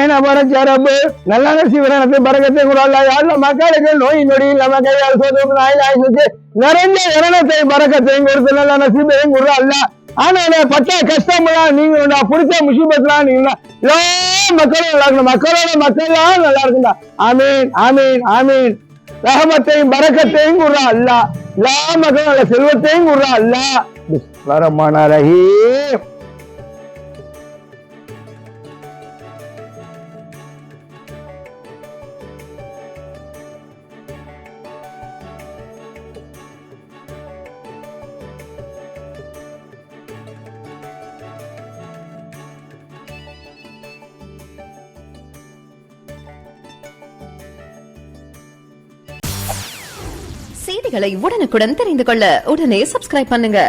என பரச்சரப்பு நல்ல நசீவனத்தை பறக்கத்தை கூட அல்ல மக்களுக்கு நோய் நொடி இல்லாம கையால் சோதனை நிறைந்த இரணத்தை பறக்கத்தையும் கொடுத்து நல்ல நசீபையும் கூட அல்ல. ஆனா பட்ட கஷ்டம்லாம் நீங்க பிடிச்ச முசீபத்லாம் நீங்க எல்லா மக்களும் நல்லா இருக்கணும். மக்களோட மக்கள்லாம் நல்லா இருக்குண்டா. ஆமீன் ஆமீன் ஆமீன். ரஹமத்தையும் பறக்கத்தையும் கூட அல்ல. எல்லா மக்களும் நல்ல செல்வத்தையும் கூட அல்ல. பிஸ்மில்லாஹிர் ரஹீம். செய்திகளை உடனுக்குடன் தெரிந்து கொள்ள உடனே சப்ஸ்கிரைப் பண்ணுங்க.